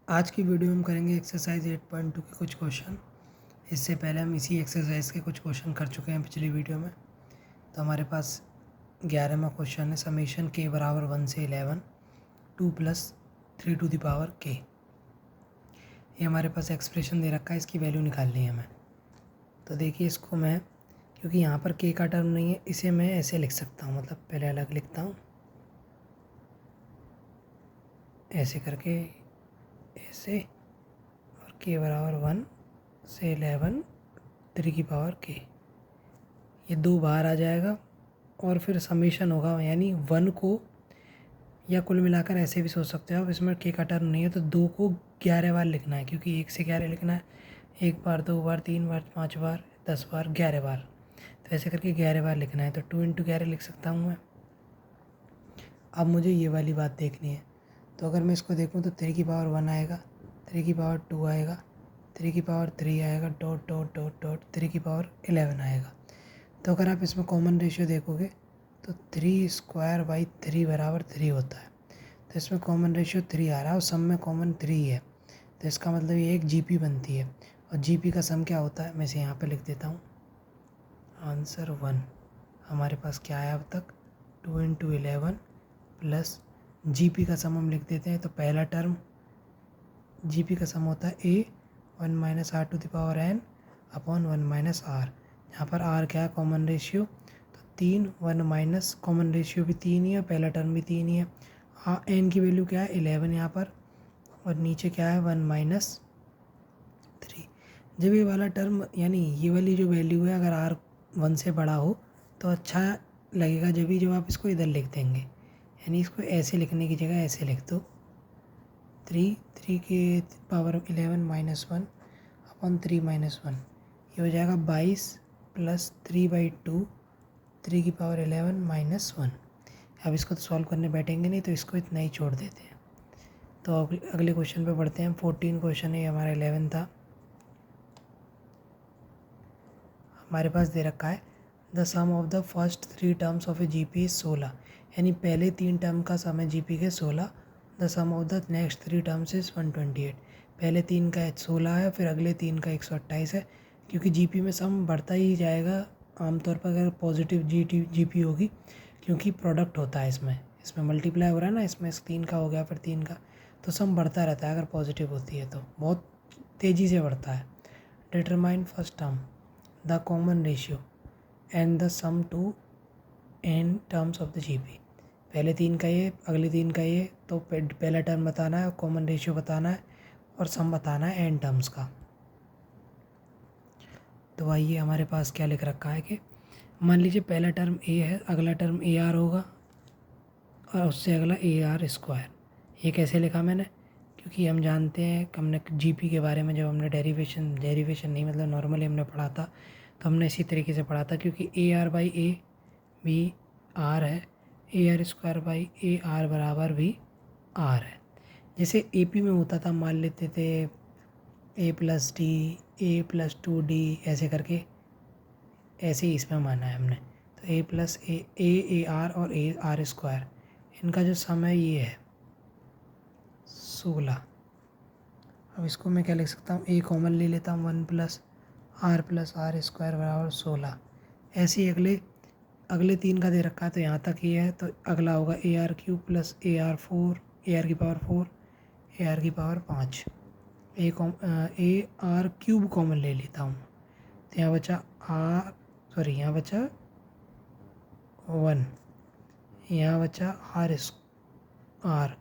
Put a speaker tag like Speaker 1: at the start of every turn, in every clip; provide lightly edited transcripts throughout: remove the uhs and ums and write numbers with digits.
Speaker 1: आज की वीडियो में हम करेंगे एक्सरसाइज 8.2 के कुछ क्वेश्चन। इससे पहले हम इसी एक्सरसाइज के कुछ क्वेश्चन कर चुके हैं पिछली वीडियो में। तो हमारे पास 11वां क्वेश्चन है समीशन के बराबर 1 से 11 2 प्लस 3 टू द पावर के। ये हमारे पास एक्सप्रेशन दे रखा है, इसकी वैल्यू निकालनी है हमें। तो देखिए इसको मैं, क्योंकि यहाँ पर के का टर्म नहीं है, इसे मैं ऐसे लिख सकता हूँ, मतलब पहले अलग लिखता हूँ ऐसे करके, ऐसे, और के बराबर 1 से 11 3 की पावर के। ये 2 बाहर आ जाएगा और फिर समीशन होगा, यानी 1 को, या कुल मिलाकर ऐसे भी सोच सकते हो आप, इसमें के का टर्म नहीं है तो 2 को 11 बार लिखना है, क्योंकि 1 से 11 लिखना है। 1 बार, 2 बार, 3 बार, 5 बार, 10 बार, 11 बार, तो ऐसे करके 11 बार लिखना है। तो 2 इंटू 11 लिख सकता हूँ मैं। अब मुझे ये वाली बात देखनी है। तो अगर मैं इसको देखूँ तो 3 की पावर 1 आएगा, 3 की पावर 2 आएगा, 3 की पावर 3 आएगा, डॉट डॉट डॉट डॉट 3 की पावर 11 आएगा। तो अगर आप इसमें कॉमन रेशियो देखोगे तो 3 स्क्वायर बाई 3 बराबर 3 होता है। तो इसमें कॉमन रेशियो 3 आ रहा है और सम में कॉमन 3 है। तो इसका मतलब ये एक जीपी बनती है। और जीपी का सम क्या होता है, मैं इसे यहाँ पे लिख देता हूँ, आंसर 1। हमारे पास क्या है अब तक, 2 इंटू 11 प्लस जीपी का सम हम लिख देते हैं। तो पहला टर्म जीपी का सम होता है A 1 minus R to the power N upon 1 minus R. यहाँ पर आर क्या है, कॉमन रेशियो, तो 3 1 माइनस कॉमन रेशियो भी 3 ही है, पहला टर्म भी 3 ही है। एन की वैल्यू क्या है 11 यहाँ पर, और नीचे क्या है 1 माइनस 3। जब ये वाला टर्म, यानी ये वाली जो वैल्यू है, अगर आर 1 से बड़ा हो तो अच्छा लगेगा, जब आप इसको इधर लिख देंगे, यानी इसको ऐसे लिखने की जगह ऐसे लिख दो, 3 के पावर 11 माइनस 1 अपॉन 3 माइनस 1, ये हो जाएगा 22 प्लस 3/2 3 की पावर 11 माइनस 1। अब इसको तो सॉल्व करने बैठेंगे नहीं, तो इसको इतना ही छोड़ देते हैं। तो अगले क्वेश्चन पे बढ़ते हैं। 14 क्वेश्चन है, ये हमारा 11 था। हमारे पास दे रखा है the sum of the first 3 terms of a GP is 16, यानी पहले 3 टर्म का सम है जीपी के 16। The sum of the next 3 terms is 128। पहले 3 का 16 है, फिर अगले 3 का 128 है। क्योंकि जीपी में सम बढ़ता ही जाएगा आमतौर पर अगर पॉजिटिव जीपी होगी, क्योंकि प्रोडक्ट होता है इसमें मल्टीप्लाई हो रहा है ना, इसमें 3 का हो गया फिर 3 का, तो सम बढ़ता रहता है अगर पॉजिटिव होती है तो बहुत तेज़ी से बढ़ता है। Determine first term, the common ratio and the sum to N terms of the GP. पहले 3 का ये, अगले 3 का ये, तो पहला टर्म बताना है, कॉमन रेशियो बताना है, और सम बताना है एन टर्म्स का। तो आइए, हमारे पास क्या लिख रखा है कि मान लीजिए पहला टर्म ए है, अगला टर्म ए आर होगा, और उससे अगला ए आर स्क्वायर। ये कैसे लिखा मैंने, क्योंकि हम जानते हैं कि हमने जीपी के बारे में जब हमने डेरिवेशन नहीं, मतलब नॉर्मली हमने पढ़ा था, तो हमने इसी तरीके से पढ़ा था, क्योंकि ए आर बाई ए भी आर है, A R square by A R बराबर भी आर है। जैसे ए पी में होता था, मान लेते थे ए प्लस डी, ए प्लस 2d, ऐसे करके, ऐसे ही इसमें माना है हमने। तो ए प्लस ए आर और ए आर स्क्वायर, इनका जो सम है ये है 16। अब इसको मैं क्या लिख सकता हूँ, ए कॉमन ले लेता हूँ, 1 प्लस आर स्क्वायर बराबर 16। ऐसे ही अगले 3 का दे रखा है, तो यहाँ तक ये है, तो अगला होगा A R cube plus A R 4, A R की पावर 4, ए आर की power 5। A R cube common ले लेता हूँ, तो यहाँ बचा यहाँ बचा 1, यहाँ बचा आर,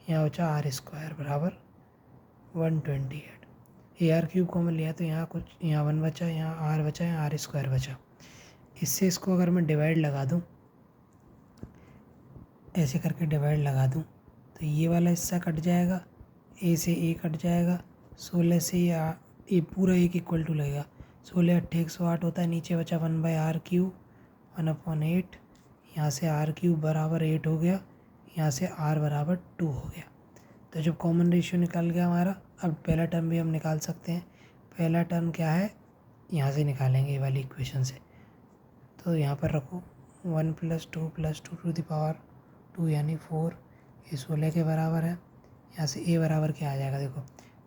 Speaker 1: यहाँ बचा आर स्क्वायर बराबर 128। ए आर क्यूब कॉमन लिया तो यहाँ कुछ, यहाँ 1 बचा, यहाँ आर बचा, यहाँ आर स्क्वायर बचा। इससे इसको अगर मैं डिवाइड लगा दूँ, ऐसे करके डिवाइड लगा दूँ, तो ये वाला हिस्सा कट जाएगा, ए से ए कट जाएगा, 16 से ये पूरा एक इक्वल टू लगेगा, 16 8 108 होता है, नीचे बचा 1/r क्यूब 1/8, यहाँ से आर क्यूब बराबर 8 हो गया, यहाँ से आर बराबर 2 हो गया। तो जब कॉमन रेशियो निकल गया हमारा, अब पहला टर्म भी हम निकाल सकते हैं। पहला टर्म क्या है, यहाँ से निकालेंगे ये वाली इक्वेशन से। तो यहाँ पर रखो 1 + 2 + 2 टू द पावर 2 यानी 4, ये 16 के बराबर है। यहाँ से a बराबर क्या आ जाएगा, देखो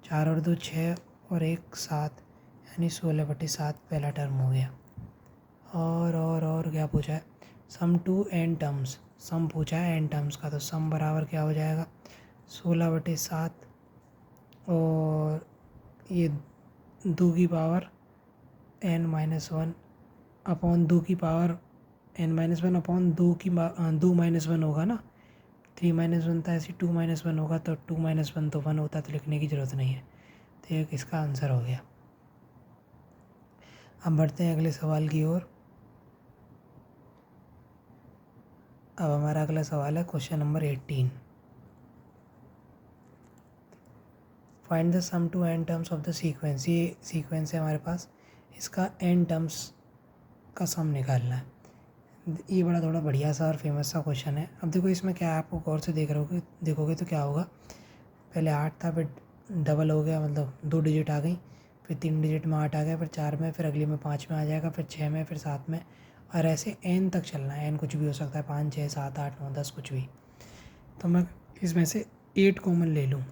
Speaker 1: 4 और 2 6 और 1 7, यानी 16/7 पहला टर्म हो गया। और क्या पूछा है, सम टू एन टर्म्स, सम पूछा है एन टर्म्स का, तो सम बराबर क्या हो जाएगा 16/7 और ये 2 की पावर n-1 अपॉन 2 की पावर n-1 अपॉन 2 - 1 होगा ना, 3 - 1 था, ऐसे 2 - 1 होगा, तो 2 - 1 तो 1 होता, तो लिखने की ज़रूरत नहीं है। तो ये इसका आंसर हो गया। अब बढ़ते हैं अगले सवाल की ओर। अब हमारा अगला सवाल है question number 18। Find the sum to N terms of the sequence. ये सीक्वेंस है हमारे पास, इसका एन टर्म्स का सम निकालना है। ये बड़ा थोड़ा बढ़िया सा और फेमस सा क्वेश्चन है। अब देखो इसमें क्या है, आपको गौर से देखोगे तो क्या होगा, पहले 8 था, फिर डबल हो गया, मतलब 2 डिजिट आ गई, फिर 3 डिजिट में 8 आ गया, फिर 4 में, फिर अगली में 5 में आ जाएगा, फिर 6 में, फिर 7 में, और ऐसे एन तक चलना है। एन कुछ भी हो सकता है, 5 6 7 8 9 10 कुछ भी। तो मैं इसमें से 8 कॉमन ले लूँ,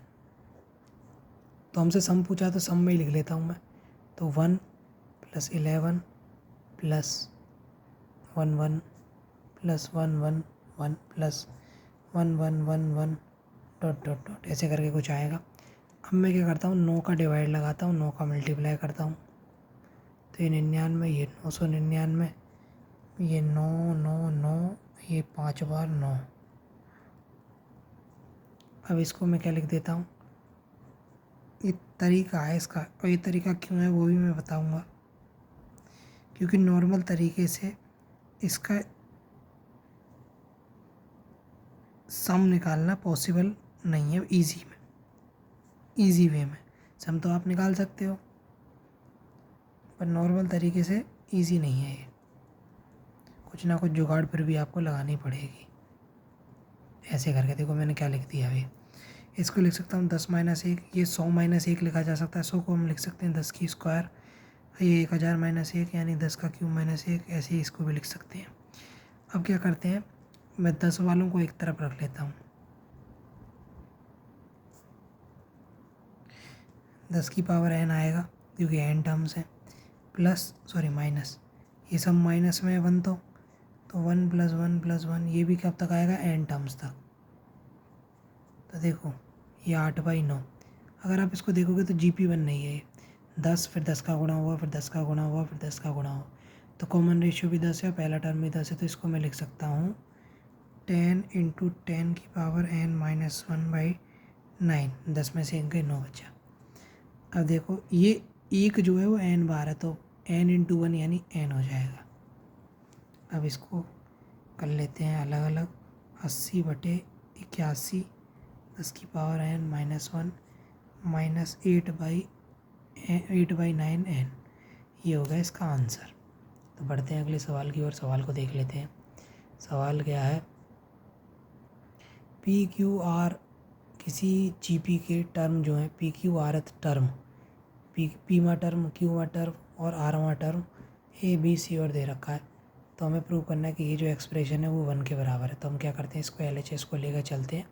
Speaker 1: तो हमसे सम पूछा तो सम में ही लिख लेता हूँ मैं। तो 1 + 11 + 1 1 + 1 1 1 + 1 1 1 1 ... ऐसे करके कुछ आएगा। अब मैं क्या करता हूँ, 9 का डिवाइड लगाता हूँ, 9 का मल्टीप्लाई करता हूँ, तो ये 99, ये 999, ये 9 9 9, ये 5 बार 9। अब इसको मैं क्या लिख देता हूँ, ये तरीका है इसका, और ये तरीका क्यों है वो भी मैं बताऊँगा, क्योंकि नॉर्मल तरीके से इसका सम निकालना पॉसिबल नहीं है इजी वे में। सम तो आप निकाल सकते हो, पर नॉर्मल तरीके से इजी नहीं है ये, कुछ ना कुछ जुगाड़ फिर भी आपको लगानी पड़ेगी। ऐसे करके देखो मैंने क्या लिख दिया अभी, इसको लिख सकता हूँ 10 - 1, ये 100 - 1 लिखा जा सकता है, 100 को हम लिख सकते हैं 10 की स्क्वायर, ये 1000 - 1 यानी 10 का क्यूब -1, ऐसे ही इसको भी लिख सकते हैं। अब क्या करते हैं, मैं 10 वालों को एक तरफ रख लेता हूँ, 10 की पावर n आएगा क्योंकि n टर्म्स है, माइनस, ये सब माइनस में 1 तो 1 + 1 + 1, ये भी कब तक आएगा n टर्म्स तक। तो देखो ये 8/9, अगर आप इसको देखोगे तो GP1 नहीं है ये, 10 फिर 10 का गुणा हुआ, फिर 10 का गुणा हुआ, फिर 10 का गुणा हुआ, तो कॉमन रेशियो भी 10 है, पहला टर्म भी 10 है, तो इसको मैं लिख सकता हूँ 10 × 10 की पावर n-1/9, 10 में से 1 गए 9 बचा। अब देखो ये एक जो है वो n बार है, तो n × 1 यानी n हो जाएगा। अब इसको कर लेते हैं अलग अलग, 80/81, 10 की पावर n-1 -8/9n, ये होगा इसका आंसर। तो बढ़ते हैं अगले सवाल की ओर, सवाल को देख लेते हैं। सवाल क्या है, PQR किसी GP के टर्म जो है, PQR टर्म, पीमा टर्म, क्यूमा टर्म और आरवा टर्म ABC और दे रखा है, तो हमें प्रूव करना है कि ये जो एक्सप्रेशन है वो 1 के बराबर है। तो हम क्या करते हैं, इसको LHS को लेकर चलते हैं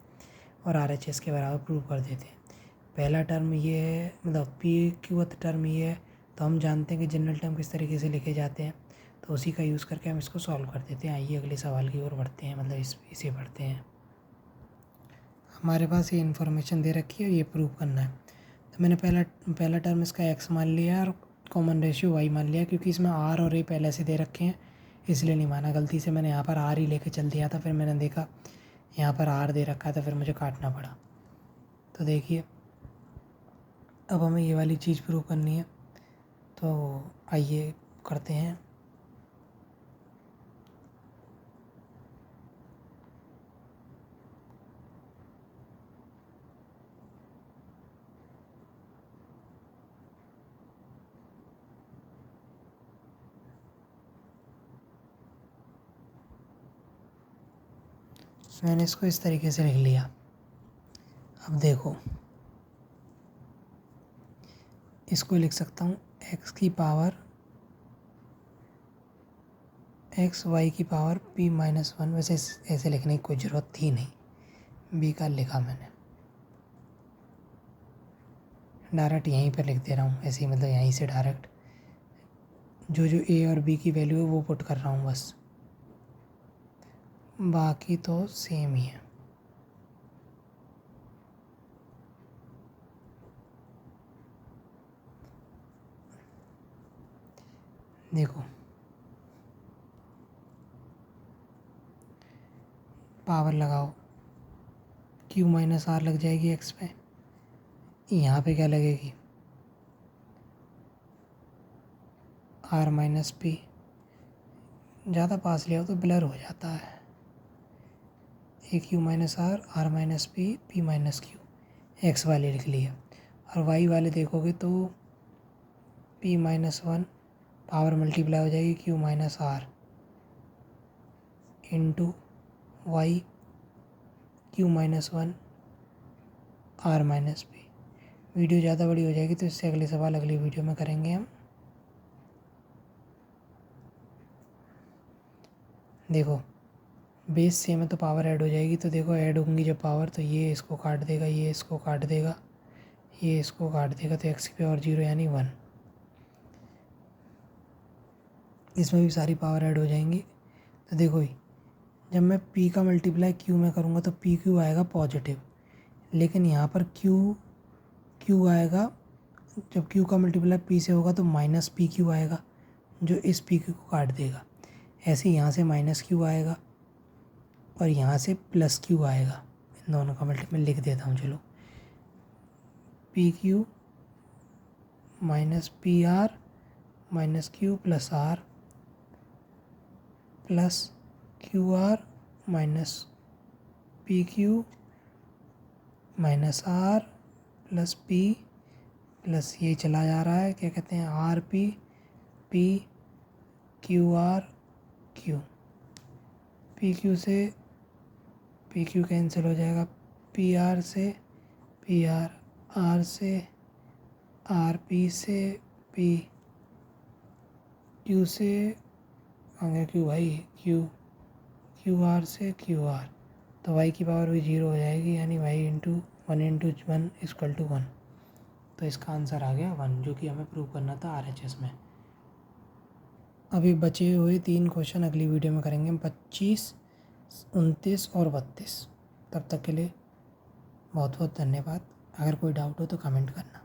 Speaker 1: और RHS के बराबर प्रूव कर देते हैं। पहला टर्म ये है, मतलब PQ टर्म ये है, तो हम जानते हैं कि जनरल टर्म किस तरीके से लिखे जाते हैं, तो उसी का यूज़ करके हम इसको सॉल्व कर देते हैं। आइए अगले सवाल की ओर बढ़ते हैं, मतलब इसे पढ़ते हैं। हमारे पास ये इन्फॉर्मेशन दे रखी है और ये प्रूव करना है। तो मैंने पहला टर्म इसका x मान लिया और कॉमन रेशियो y मान लिया, क्योंकि इसमें r और a पहले से दे रखे हैं इसलिए नहीं माना, गलती से मैंने यहाँ पर r ही लेके चल दिया था, फिर मैंने देखा यहाँ पर r दे रखा था, फिर मुझे काटना पड़ा। तो देखिए अब हमें ये वाली चीज़ प्रूव करनी है, तो आइए करते हैं। मैंने इसको इस तरीके से लिख लिया। अब देखो इसको लिख सकता हूँ x की पावर x y की पावर p-1, वैसे ऐसे लिखने की कोई ज़रूरत थी नहीं, बेकार लिखा मैंने। डायरेक्ट यहीं पर लिख दे रहा हूँ, ऐसे ही मतलब यहीं से डायरेक्ट जो जो ए और बी की वैल्यू है वो पुट कर रहा हूँ बस, बाकी तो सेम ही है। देखो पावर लगाओ, क्यू माइनस आर लग जाएगी एक्स पे, यहाँ पे क्या लगेगी आर माइनस पी। ज़्यादा पास ले आओ तो ब्लर हो जाता है। A q minus r minus p, p minus q, x वाले लिख लिया। और वाई वाले देखोगे तो p minus one power multiply हो जाएगी q minus r into y q minus one r minus p. Video ज़्यादा बड़ी हो जाएगी तो इससे अगले सवाल अगली वीडियो में करेंगे हम। देखो बेस सेम है तो पावर ऐड हो जाएगी, तो देखो ऐड होंगी जब पावर तो ये इसको काट देगा, ये इसको काट देगा, ये इसको काट देगा, तो एक्स की पावर 0 यानी 1। इसमें भी सारी पावर ऐड हो जाएंगी। तो देखो ही जब मैं p का मल्टीप्लाई q में करूँगा तो पी क्यू आएगा पॉजिटिव, लेकिन यहाँ पर q आएगा, जब q का मल्टीप्लाई p से होगा तो माइनस पी क्यू आएगा जो इस पी क्यू को काट देगा। ऐसे यहाँ से माइनस क्यू आएगा और यहाँ से प्लस क्यू आएगा। इन दोनों का मल्टीप्लाई लिख देता हूँ, चलो P Q minus P R minus Q plus R plus Q R minus P Q minus R plus P plus ये चला जा रहा है क्या कहते हैं R P P Q R Q, P Q से पी क्यू कैंसिल हो जाएगा, पी आर से पी आर, आर से आर पी से पी क्यू से होंगे क्यू वाई क्यू आर से क्यू आर, तो वाई की पावर भी 0 हो जाएगी यानी Y into one equal to 1। तो इसका आंसर आ गया 1, जो कि हमें प्रूव करना था RHS में। अभी बचे हुए 3 क्वेश्चन अगली वीडियो में करेंगे हम, 25, 29 और 32। तब तक के लिए बहुत बहुत धन्यवाद। अगर कोई डाउट हो तो कमेंट करना।